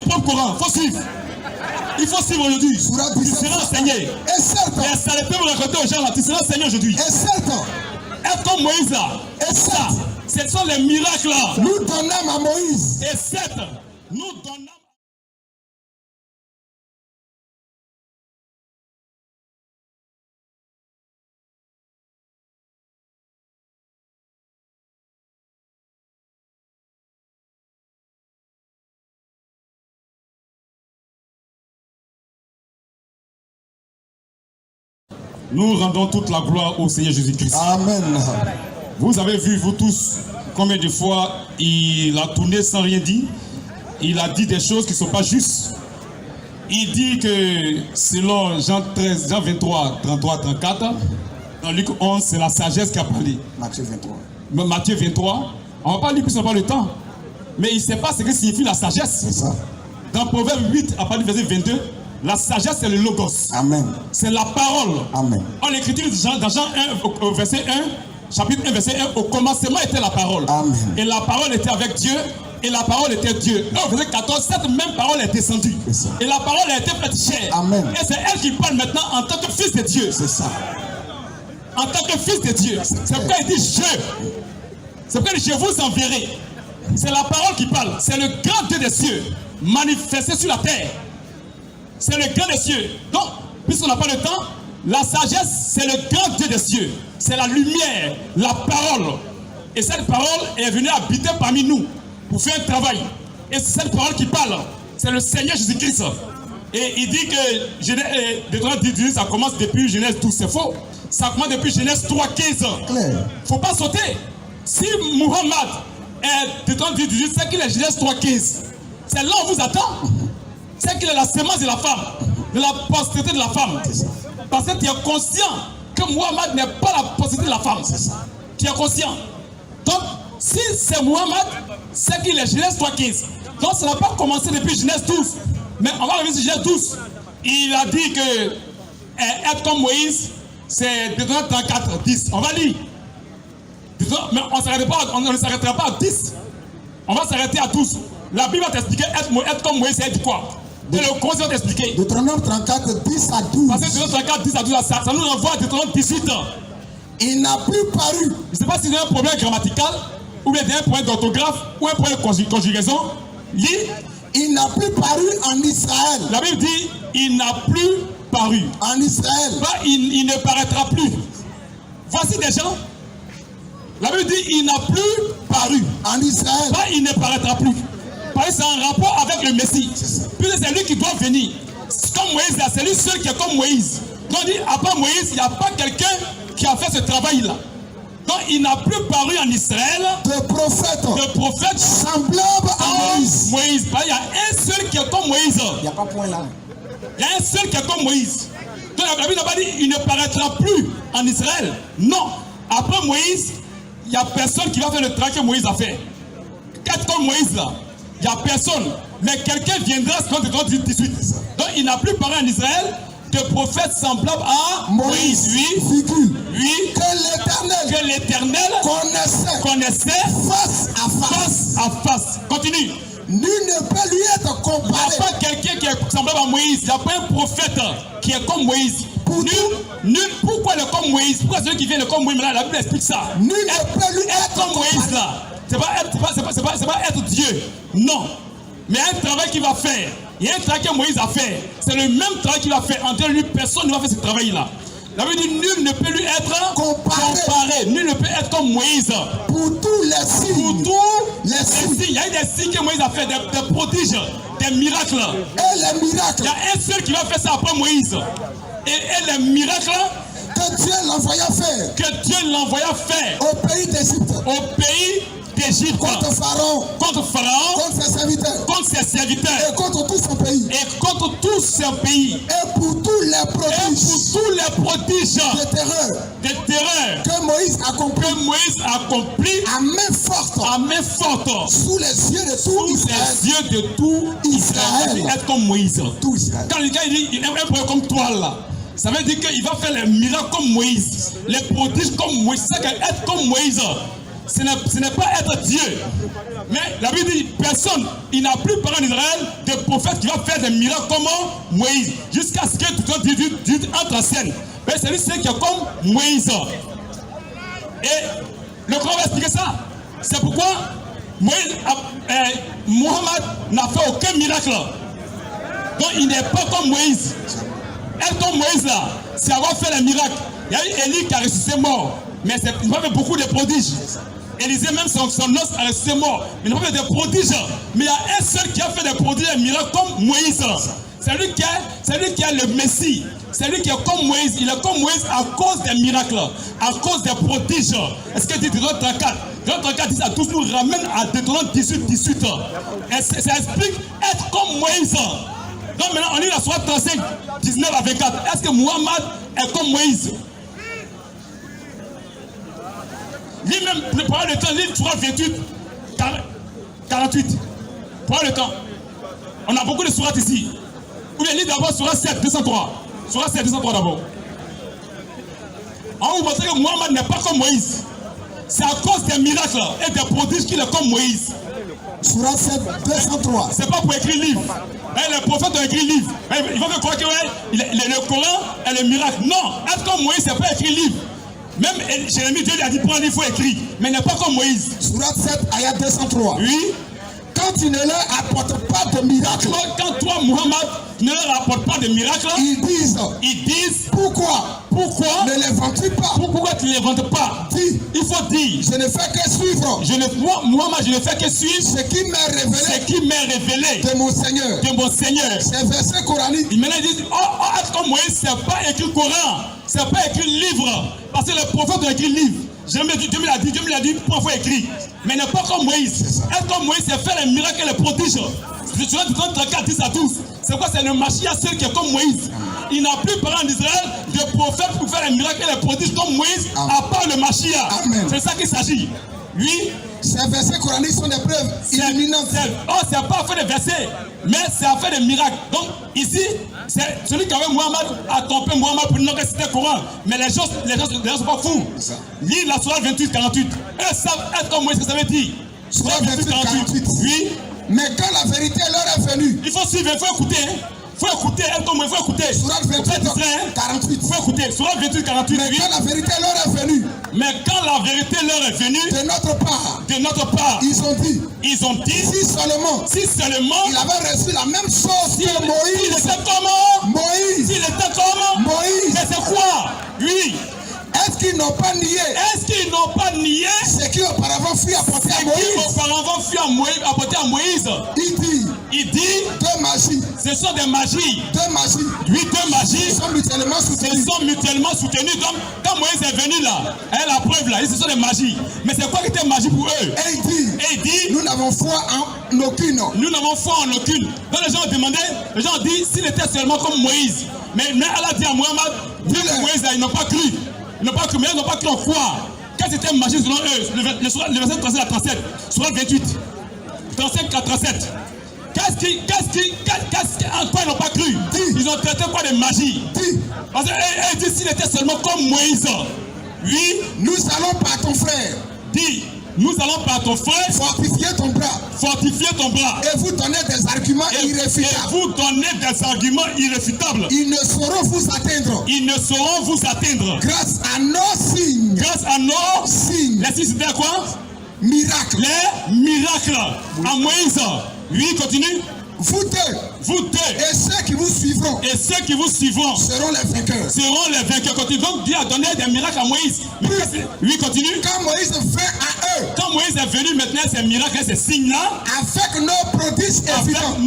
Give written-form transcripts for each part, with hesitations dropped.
propre Coran, il faut suivre. Il faut suivre aujourd'hui. Tu seras enseigné. Et certes. Mais ça ne peut me raconter aux gens là, tu seras enseigné aujourd'hui. Et certes. Être comme Moïse là. Et certes. Ce sont les miracles là. Nous donnons à Moïse. Et certes, nous donnons. Nous rendons toute la gloire au Seigneur Jésus-Christ. Amen. Vous avez vu, vous tous, combien de fois il a tourné sans rien dire. Il a dit des choses qui ne sont pas justes. Il dit que selon Jean 13, Jean 23, 33, 34, dans Luc 11, c'est la sagesse qui a parlé. Matthieu 23. Matthieu 23, on ne va pas lire plus, on n'a pas le temps. Mais il ne sait pas ce que signifie la sagesse. C'est ça. Dans Proverbe 8, à partir du verset 22, la sagesse c'est le logos. Amen. C'est la parole. Amen. En l'écriture dans Jean 1, au verset 1, chapitre 1, verset 1, au commencement était la parole. Amen. Et la parole était avec Dieu, et la parole était Dieu. Et au verset 14, cette même parole est descendue. C'est et la parole a été faite chair. Amen. Et c'est elle qui parle maintenant en tant que fils de Dieu. C'est ça. En tant que fils de Dieu. C'est pourquoi il dit je. C'est pourquoi il dit je vous enverrai. C'est la parole qui parle. C'est le grand Dieu des cieux manifesté sur la terre. C'est le grand des cieux. Donc, puisqu'on n'a pas le temps, la sagesse, c'est le grand Dieu des cieux. C'est la lumière, la parole. Et cette parole est venue habiter parmi nous pour faire un travail. Et c'est cette parole qui parle. C'est le Seigneur Jésus-Christ. Et il dit que Deutéronome 10, ça commence depuis Genèse 12. C'est faux. Ça commence depuis Genèse 3, 15. Il ne faut pas sauter. Si Muhammad est Deutéronome 10, c'est qu'il est Genèse 3, 15. C'est là où on vous attend. C'est qu'il est la sémence de la femme, de la postérité de la femme. Parce que tu es conscient que Muhammad n'est pas la postérité de la femme. Tu es conscient. Donc, si c'est Muhammad, c'est qu'il est Genèse 3.15. Donc, ça n'a pas commencé depuis Genèse 12. Mais on va revenir sur Genèse 12. Il a dit que être comme Moïse, c'est Deutéronome 34, 10. On va lire. Mais on ne s'arrêtera pas à 10. On va s'arrêter à 12. La Bible va t'expliquer être comme Moïse, c'est quoi? Et le conseil va t'expliquer. Deutéronome 34, 10 à 12. Parce que Deutéronome 34, 10 à 12, ça nous renvoie à Deutéronome 18. Il n'a plus paru. Je ne sais pas s'il y a un problème grammatical, ou bien un problème d'orthographe, ou un problème de conjugaison. Lis. Il n'a plus paru en Israël. La Bible dit, il n'a plus paru. En Israël. Pas, il ne paraîtra plus. Voici des gens. La Bible dit, il n'a plus paru. En Israël. Pas, il ne paraîtra plus. Parce que c'est en rapport avec le Messie. Puis c'est lui qui doit venir. Comme Moïse, c'est lui seul qui est comme Moïse. Donc il dit, à part Moïse, il n'y a pas quelqu'un qui a fait ce travail-là. Donc il n'a plus paru en Israël de prophète semblable à Moïse. Moïse. Il y a un seul qui est comme Moïse. Il n'y a pas point là. Il y a un seul qui est comme Moïse. Donc la Bible n'a pas dit il ne paraîtra plus en Israël. Non. Après Moïse, il n'y a personne qui va faire le travail que Moïse a fait. Quatre comme Moïse là. Il n'y a personne. Mais quelqu'un viendra, selon Deutéronome 18. Donc il n'a plus parlé en Israël de prophète semblable à Moïse. Oui. Que l'Éternel connaissait face à face. Continue. Nul ne peut lui être comparé. Il n'y a pas quelqu'un qui est semblable à Moïse. Il n'y a pas un prophète qui est comme Moïse. Pourquoi il est comme Moïse? Pourquoi celui qui vient est comme Moïse? La Bible explique ça. Nul ne peut lui être comme Moïse là. C'est pas être Dieu. Non. Mais un travail qu'il va faire. Il y a un travail que Moïse a fait. C'est le même travail qu'il a fait. En Dieu, lui, personne ne va faire ce travail-là. La Bible dit nul ne peut lui être comparé. Nul ne peut être comme Moïse. Pour tous les signes. Pour tous les signes. Il y a eu des signes que Moïse a fait, des prodiges, des miracles. Et les miracles. Il y a un seul qui va faire ça après Moïse. Et les miracles que Dieu l'envoya faire. Que Dieu l'envoya faire. Au pays d'Égypte. Au pays d'Égypte. Contre Pharaon. Contre ses serviteurs. Contre ses serviteurs. Et contre tout son pays. Et contre tout son pays. Et pour tous les prodiges. Et pour tous les prodiges. De terreur. Que Moïse accomplit. À main forte. À main forte. Sous les yeux de tout Israël. Sous les yeux de tout Israël. Être comme Moïse. Tout Israël. Quand le gars il dit il est un peu comme toi là. Ça veut dire qu'il va faire les miracles comme Moïse. Les prodiges comme Moïse. C'est ça qu'être comme Moïse. ce n'est pas être Dieu. Mais la Bible dit, personne, il n'a plus parlé en Israël de prophète qui va faire des miracles comme Moïse, jusqu'à ce que tout le monde entre en scène. Mais c'est lui qui est comme Moïse. Et le Coran va expliquer ça. C'est pourquoi Mohammed n'a fait aucun miracle. Donc il n'est pas comme Moïse. Être comme Moïse là, c'est avoir fait les miracles. Il y a eu Élie qui a ressuscité mort. Mais il n'a pas fait beaucoup de prodiges. Élisée même son os a ressuscité mort. Mais il n'a pas fait de prodiges. Mais il y a un seul qui a fait des prodiges et des miracles comme Moïse. C'est lui qui est le Messie. C'est lui qui est comme Moïse. Il est comme Moïse à cause des miracles, à cause des prodiges. Est-ce que Deutéronome 34? Deutéronome 34 dit ça, tous nous ramène à Deutéronome 18. Et ça explique être comme Moïse. Donc maintenant, on lit la sourate 35, 19 à 24. Est-ce que Muhammad est comme Moïse? Lis même, prends le temps, lis sourate 28, 48. Prends le temps. On a beaucoup de sourates ici. Ou bien lis d'abord sourate 7, 203. Sourate 7, 203 d'abord. On vous montre que Muhammad n'est pas comme Moïse. C'est à cause des miracles et des prodiges qu'il est comme Moïse. Sourate 7, 203. C'est pas pour écrire livre. Les prophètes ont écrit livre. Ils vont croire que le Coran est le miracle. Non, être comme Moïse, c'est pas écrire livre. Même Jérémie, Dieu lui a dit prends un livre, il faut écrire. Mais il n'est pas comme Moïse. Sourate 7, ayat 203. Oui. Quand tu ne leur apportes pas de miracle, quand toi, Muhammad, ne leur apportes pas de miracle, ils disent pourquoi ne l'inventes-tu pas? Pourquoi tu ne l'inventes pas? Dis, il faut dire, je ne fais que suivre. Muhammad, je ne fais que suivre ce qui m'est révélé de mon Seigneur. Ces versets coraniques. Maintenant ils disent, être comme Moïse, c'est pas écrit Coran, c'est pas écrit livre, parce que les prophètes ont écrit livre. Dieu me l'a dit, pourquoi il faut écrire. Mais il n'est pas comme Moïse. Être comme Moïse, c'est faire les miracles et les prodiges. Je vais te donner 34, 10 à 12. C'est quoi? C'est le Mashiach seul qui est comme Moïse. Il n'a plus parlé en Israël de prophètes pour faire les miracles et les prodiges comme Moïse, à part le Mashiach. C'est ça qu'il s'agit. Oui. Ces versets coraniques sont des preuves illuminantes. C'est pas fait des versets, mais c'est à faire des miracles. Donc ici, c'est celui qui avait Muhammad a trompé Muhammad pour nous réciter le Coran. Mais les gens sont pas fous. Lis la sourate 28, 48. Eux savent être comme Moïse, ça veut dire. Sourate 28, 48. Oui. Mais quand la vérité leur est venue, il faut suivre, il faut écouter. Il faut écouter, il faut écouter. Sourate 28, 48. Il faut écouter. Sourate 28, 48. Mais quand la vérité leur est venue, de notre part, ils ont dit, si seulement il avait reçu la même chose que Moïse. Il était comment? Moïse. Il était comment? Moïse. Mais c'est quoi? Oui. Est-ce qu'ils n'ont pas nié ce qui auparavant fut apporté à Moïse? Il dit deux magies. Ce sont des magies. Oui, deux magies. Ils sont mutuellement soutenus. Donc, quand Moïse est venu là, la preuve là, ce sont des magies. Mais c'est quoi qui était magie pour eux? Et il dit, nous n'avons foi en aucune. Donc les gens ont demandé, les gens ont dit, s'il était seulement comme Moïse. Mais Allah dit à Muhammad, Moïse là, ils n'ont pas cru. Mais ils n'ont pas cru en quoi? Qu'est-ce que c'était magie selon eux? Le verset 37 à 37. Sourate 28. 35 à 37. En quoi ils n'ont pas cru? Ils ont traité quoi de magie? Parce qu'ils disent s'il était seulement comme Moïse. Oui. Nous allons par ton frère. Nous allons par ton frère fortifier ton bras. Et vous donner des arguments irréfutables. Ils ne sauront vous atteindre. Grâce à nos signes. Les signes c'était quoi? Miracles. Les miracles. À Moïse. Oui, continue. Vous deux. Et ceux qui vous suivront. Seront les vainqueurs. Continue. Donc Dieu a donné des miracles à Moïse. Oui, continue. Quand Moïse vint à eux. Quand Moïse est venu maintenant, ces miracles, ces signes-là. Avec nos prodiges évidents.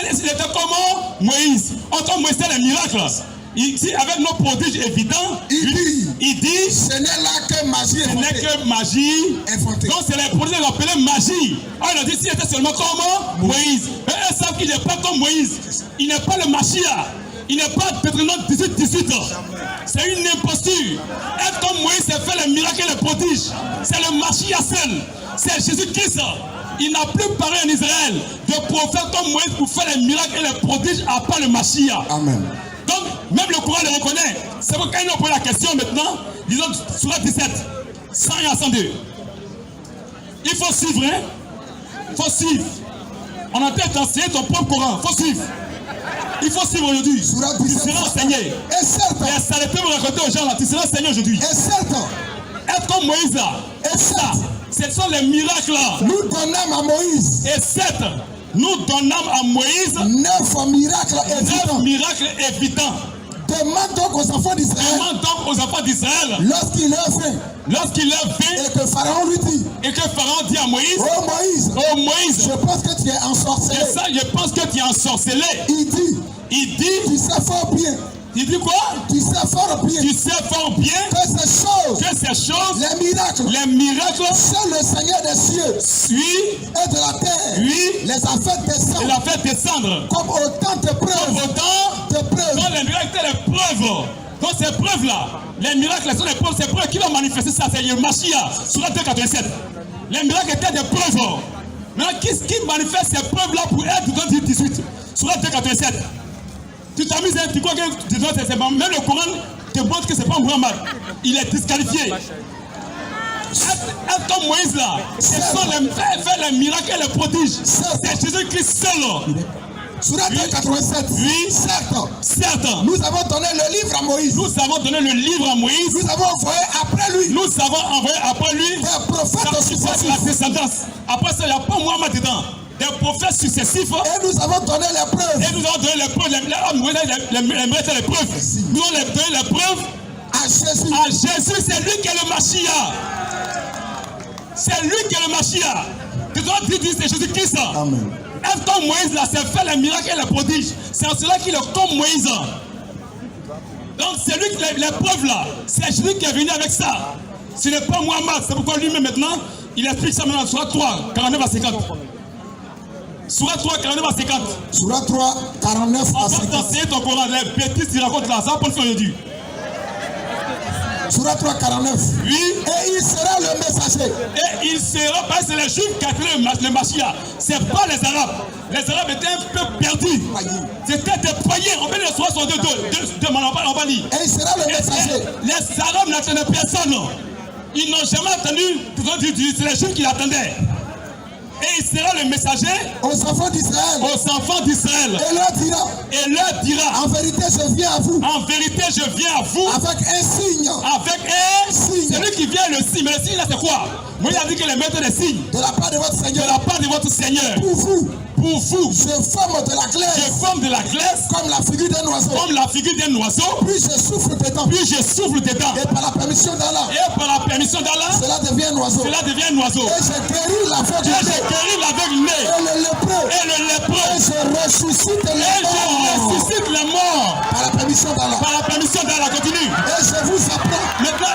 Il était comment? Moïse. Quand Moïse c'était les miracles. Ici, avec nos prodiges évidents, il dit ce n'est là que magie inventée. Donc c'est les prodiges qu'on appelait magie. Il a dit s'il était seulement comme Moïse. Et eux savent qu'il n'est pas comme Moïse. Il n'est pas le Mashiach. Il n'est pas Deutéronome 18. C'est une imposture. Être comme Moïse, c'est faire les miracles et les prodiges. C'est le Mashiach seul. C'est Jésus-Christ. Il n'a plus parlé en Israël de prophètes comme Moïse pour faire les miracles et les prodiges à part le Mashiach. Amen. Donc, même le Coran le reconnaît. C'est pourquoi il nous pose la question maintenant. Disons, Sourate 17, 101 à 102. Il faut suivre, hein? Il faut suivre. On a peut-être enseigné ton propre Coran. Il faut suivre. Il faut suivre aujourd'hui. Tu seras enseigné. Et certes. Et ça ne peut me raconter aux gens là. Tu seras enseigné aujourd'hui. Et certes. Être comme Moïse là. Et certes. Ce sont les miracles là. Nous donnâmes à Moïse. Et certes. Nous donnâmes à Moïse 9 miracles évidents. 9 miracles évidents. Demande donc aux enfants d'Israël. Demande donc aux enfants d'Israël. Lorsqu'il leur vint. Lorsqu'il leur vint. Et que Pharaon lui dit. Et que Pharaon dit à Moïse. Oh Moïse. Oh Moïse. Je pense que tu es ensorcelé. C'est ça, je pense que tu es ensorcelé. Il dit. Tu sais fort bien. Il dit quoi? Tu sais fort bien. Tu sais fort bien. Que ces choses. Les miracles. Seul le Seigneur des cieux. Et de la terre. Les a fait descendre. Il a fait descendre. Comme autant de preuves. Comme autant de preuves. Donc les miracles étaient les preuves. Donc ces preuves-là, les miracles sont les preuves. Ces preuves qui vont manifester ça, c'est le Mashiach sur la 287. Les miracles étaient des preuves. Maintenant, qui manifeste ces preuves-là pour être dans 18 sur la 287? Tu t'amuses, tu crois que c'est bon. Même le Coran te montre que c'est pas Muhammad. Il est disqualifié. Être comme Moïse là, ce sont faire les miracles et les prodiges. C'est Jésus-Christ seul. Surat 87. Oui, certes. Nous avons donné le livre à Moïse. Nous avons donné le livre à Moïse. Nous avons envoyé après lui. Nous avons envoyé après lui des prophètes successifs. La descendance. Après ça, il n'y a pas Muhammad dedans. Des prophètes successifs. Et nous avons donné les preuves. Et nous avons donné les preuves. Les preuves. Nous avons donné les preuves à Jésus. À Jésus, c'est lui qui est le Mashiach. C'est lui qui est le Mashiach. Tu dois dire c'est Jésus-Christ. Amen. Être comme Moïse là, c'est faire les miracles et les prodiges. C'est en cela qu'il est comme Moïse. Donc c'est lui qui les preuves là. C'est Jésus qui est venu avec ça. Ce n'est pas Muhammad. C'est pourquoi lui-même maintenant, il explique ça maintenant sur 3, 49 à 50. Surat 3, 49 à 50. Surat 3, 49 à 50. On va t'enseigner ton Coran, les bêtises qu'il raconte là, ça va pas le faire aujourd'hui. Surat 3, 49. Oui. Et il sera le messager. Et il sera, parce que c'est les Juifs qui a créé le Mashiach. C'est pas les Arabes. Les Arabes étaient un peu perdus. C'était des païens. On peut les 62 on va lire. Et il sera le messager. Les Arabes n'attendaient personne. Ils n'ont jamais attendu. C'est les Juifs qui l'attendaient. Et il sera le messager aux enfants d'Israël. Et leur dira. En vérité, je viens à vous. Avec un signe. C'est lui qui vient le signe. Mais le signe là c'est quoi? Moi il a dit que les maîtres des signes. De la part de votre Seigneur. Pour vous. Je forme de la glace. Comme la figure d'un oiseau. Puis je souffle dedans. Et par la permission d'Allah. Cela devient un oiseau. Et je guéris l'aveugle. Et le lépreux. Et je ressuscite les morts. Par la permission d'Allah. Continue. Et je vous apprends. Maintenant,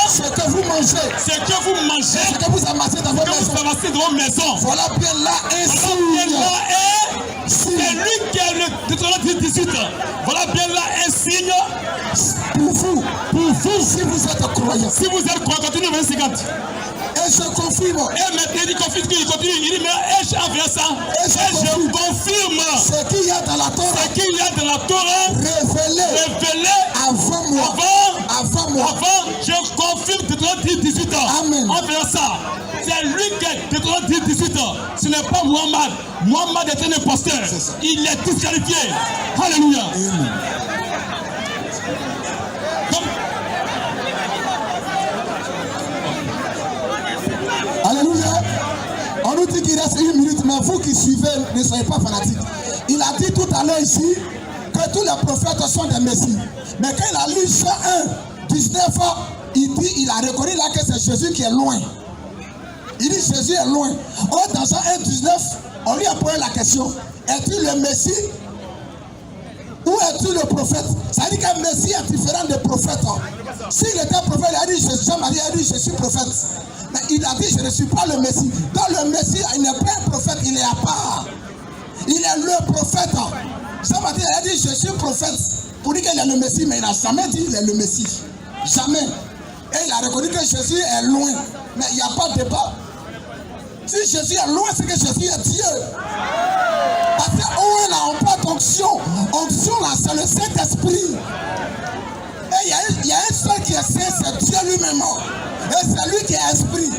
ce que vous mangez. Ce que vous amassez dans vos maisons. Voilà bien là c'est lui qui a le Deutéronome 18. Voilà bien là un signe pour vous si vous êtes croyants. Continue 50. Et je confirme. Et maintenant il continue. Il dit mais je confirme ce qu'il y a dans la Torah. Révélé avant moi. Je confirme Deutéronome 18. Amen. En faisant ça, c'est lui qui est Deutéronome 18. Ce n'est pas Muhammad. Muhammad est un imposteur. Il est disqualifié. Alléluia. Amen. Alléluia. On nous dit qu'il reste 1 minute, mais vous qui suivez, ne soyez pas fanatiques. Il a dit tout à l'heure ici que tous les prophètes sont des messies. Mais quand il a lu Jean 1, 19, il a reconnu là que c'est Jésus qui est loin. Il dit Jésus est loin. Or, dans Jean 1, 19, on lui a posé la question, es-tu le Messie ou es-tu le prophète? Ça veut dire qu'un Messie est différent des prophètes. S'il était prophète, il a dit, Jean-Marie a dit, je suis prophète. Mais il a dit, je ne suis pas le Messie. Dans le Messie, il n'est pas un prophète, il est à part. Il est le prophète. Jean-Marie a dit, je suis prophète. Pour dire qu'il est le Messie, mais il n'a jamais dit qu'il est le Messie. Jamais. Et il a reconnu que Jésus est loin. Mais il n'y a pas de débat. Si Jésus est loin, c'est que Jésus est Dieu. Parce que où là, on parle d'onction. Onction là, c'est le Saint-Esprit. Et il y a un seul qui est intimement. Et c'est lui qui est esprit.